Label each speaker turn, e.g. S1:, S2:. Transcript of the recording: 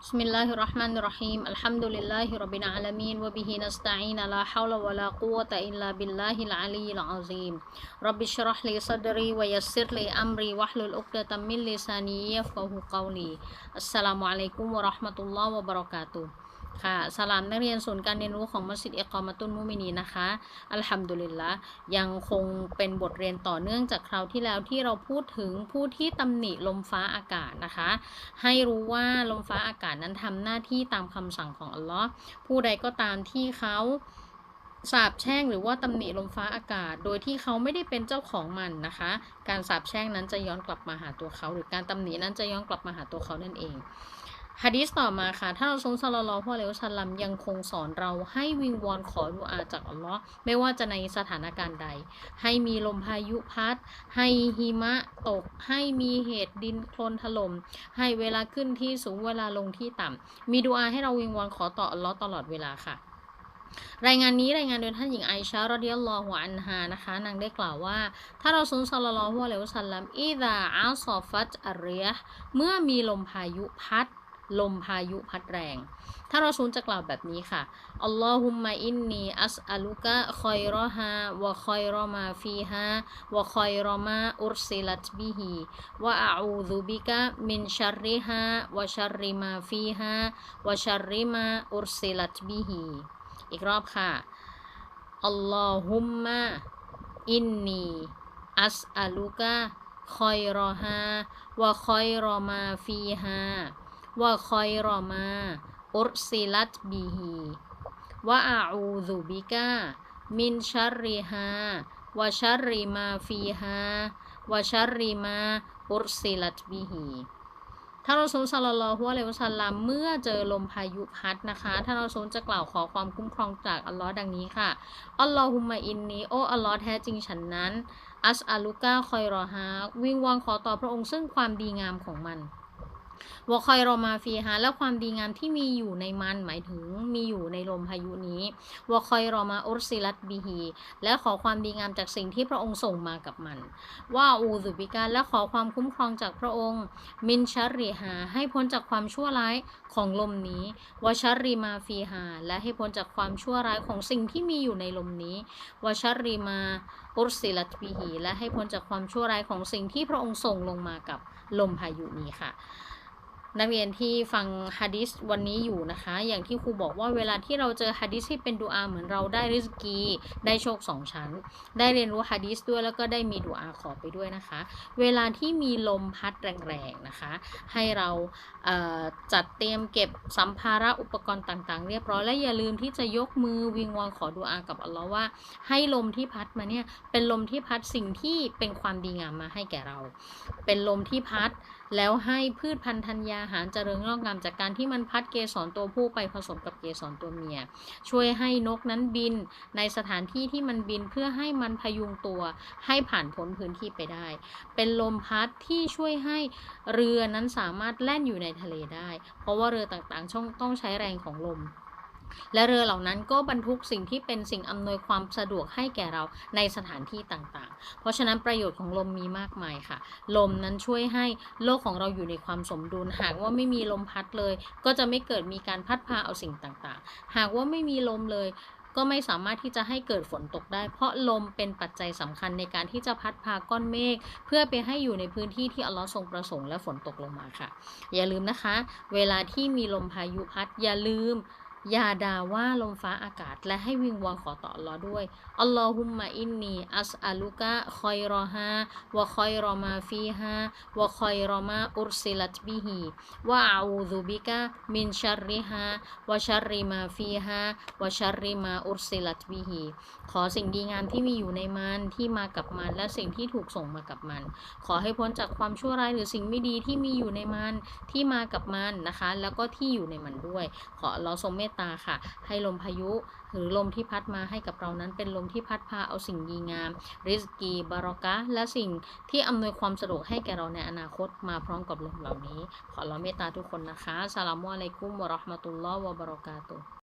S1: بسم الله الرحمن الرحيم الحمد لله رب العالمين وبه نستعين لا حول ولا قوة إلا بالله العلي العظيم رب اشرح لي صدري ويسر لي أمري واحلل عقدة من لساني يفقهوا قولي السلام عليكم ورحمة الله وبركاته ค่ะสลามนักเรียนศูนย์การเรียนรู้ของมัสยิดอิกอมะตุลมุมินีนะคะอัลฮัมดุลิลละยังคงเป็นบทเรียนต่อเนื่องจากคราวที่แล้วที่เราพูดถึงผู้ที่ตำหนิลมฟ้าอากาศนะคะให้รู้ว่าลมฟ้าอากาศนั้นทำหน้าที่ตามคำสั่งของอัลลอฮ์ผู้ใดก็ตามที่เขาสาปแช่งหรือว่าตำหนิลมฟ้าอากาศโดยที่เขาไม่ได้เป็นเจ้าของมันนะคะการสาปแช่งนั้นจะย้อนกลับมาหาตัวเขาหรือการตำหนินั้นจะย้อนกลับมาหาตัวเขานั่นเองหะดีษต่อมาค่ะท่านรอซูล ศ็อลลัลลอฮุอะลัยฮิวะซัลลัมยังคงสอนเราให้วิงวอนขอดุอาจากอัลลอฮ์ไม่ว่าจะในสถานการณ์ใดให้มีลมพายุพัดให้หิมะตกให้มีเหตุดินโคลนถล่มให้เวลาขึ้นที่สูงเวลาลงที่ต่ำมีดุอาให้เราวิงวอนขอต่ออัลลอฮ์ตลอดเวลาค่ะรายงานโดยท่านหญิงไอชะรอฎิยัลลอฮุอันฮานะคะนางได้กล่าวว่าถ้ารอซูล ศ็อลลัลลอฮุอะลัยฮิวะซัลลัมอิซาอาซอฟัตอัรริยะห์เมื่อมีลมพายุพัดแรงถ้าเราซูลจะกล่าวแบบนี้ค่ะอัลลอฮุมมะอินนีอัสอัลุกะคอยรอฮาวะคอยรอมาฟีฮาวะคอยรอมาอุรซิลัตบิฮิวะอะอูซุบิกะมินชัรริฮาวะชัรริมาฟีฮาวะชัรริมาอุรซิลัตบิฮิอีกรอบค่ะอัลลอฮุมมะอินนีอัสอัลุกะคอยรอฮาวะคอยรอมาฟีฮาวะคอยรอมาอุรซิลัตบิฮิวะอะอูซุบิกะมินชัรริฮาวะชัรริมาฟีฮาวะชัรริมาอุรซิลัตบิฮิท่านรอซูล ศ็อลลัลลอฮุอะลัยฮิวะซัลลัมเมื่อเจอลมพายุพัดนะคะท่านรอซูลจะกล่าวขอความคุ้มครองจากอัลลอฮ์ดังนี้ค่ะอัลลอฮุมะอินนีโออัลลอฮ์แท้จริงฉันนั้นอัสอัลุกะคอยรอฮาวิงวอนขอต่อพระองค์ซึ่งความดีงามของมันวะคอยรอมาฟีฮาและความดีงามที่มีอยู่ในมันหมายถึงมีอยู่ในลมพายุนี้วะคอยรอมาอุรซิลัตบิฮีและขอความดีงามจากสิ่งที่พระองค์ส่งมากับมันว่าอูซุบิกาและขอความคุ้มครองจากพระองค์มินชัรริฮาให้พ้นจากความชั่วร้ายของลมนี้วะชัรริมาฟีฮาและให้พ้นจากความชั่วร้ายของสิ่งที่มีอยู่ในลมนี้วะชัรริมาอุรซิลัตบิฮีและให้พ้นจากความชั่วร้ายของสิ่งที่พระองค์ส่งลงมากับลมพายุนี้ค่ะนักเรียนที่ฟังหะดีษวันนี้อยู่นะคะอย่างที่ครูบอกว่าเวลาที่เราเจอหะดีษที่เป็นดุอาเหมือนเราได้ริสกีได้โชค2ชั้นได้เรียนรู้หะดีษด้วยแล้วก็ได้มีดุอาขอไปด้วยนะคะเวลาที่มีลมพัดแรงๆนะคะให้เราจัดเตรียมเก็บสัมภาระอุปกรณ์ต่างๆเรียบร้อยและอย่าลืมที่จะยกมือวิงวอนขอดุอากับอัลลอฮ์ว่าให้ลมที่พัดมาเนี่ยเป็นลมที่พัดสิ่งที่เป็นความดีงามมาให้แก่เราเป็นลมที่พัดแล้วให้พืชพันธุ์ธัญญาหารเจริญงอกงามจากการที่มันพัดเกสรตัวผู้ไปผสมกับเกสรตัวเมียช่วยให้นกนั้นบินในสถานที่ที่มันบินเพื่อให้มันพยุงตัวให้ผ่านพ้นพื้นที่ไปได้เป็นลมพัดที่ช่วยให้เรือนั้นสามารถแล่นอยู่ในทะเลได้เพราะว่าเรือต่างๆต้องใช้แรงของลมและเรือเหล่านั้นก็บรรทุกสิ่งที่เป็นสิ่งอำนวยความสะดวกให้แก่เราในสถานที่ต่างๆเพราะฉะนั้นประโยชน์ของลมมีมากมายค่ะลมนั้นช่วยให้โลกของเราอยู่ในความสมดุลหากว่าไม่มีลมพัดเลยก็จะไม่เกิดมีการพัดพาเอาสิ่งต่างๆหากว่าไม่มีลมเลยก็ไม่สามารถที่จะให้เกิดฝนตกได้เพราะลมเป็นปัจจัยสำคัญในการที่จะพัดพาก้อนเมฆเพื่อไปให้อยู่ในพื้นที่ที่อัลลอฮ์ทรงประสงค์และฝนตกลงมาค่ะอย่าลืมนะคะเวลาที่มีลมพายุพัดอย่าลืมอย่าด่าว่าลมฟ้าอากาศและให้วิงวอนขอต่ออัลลอฮ์ด้วยอัลลอฮุมมะอินนีอัสอัลุกะคอยรอฮาวะคอยรอมาฟีฮาวะคอยรอมาอุรซิลัตบิฮิวะอะอูซุบิกะมินชัรริฮาวะชัรริมาฟีฮาวะชัรริมาอุรซิลัตบิฮิขอสิ่งดีงามที่มีอยู่ในมันที่มากับมันและสิ่งที่ถูกส่งมากับมันขอให้พ้นจากความชั่วร้ายหรือสิ่งไม่ดีที่มีอยู่ในมันที่มากับมันนะคะแล้วก็ที่อยู่ในมันด้วยขออัลลอฮ์ทรงเมตตาค่ะให้ลมพายุหรือลมที่พัดมาให้กับเรานั้นเป็นลมที่พัดพาเอาสิ่งดีงามริสกีบารอกะและสิ่งที่อำนวยความสะดวกให้แก่เราในอนาคตมาพร้อมกับลมเหล่านี้ขออัลลอฮ์เมตตาทุกคนนะคะอัสสลามุอะลัยกุมวะเราะห์มะตุลลอฮ์วะบะเราะกาตุฮ์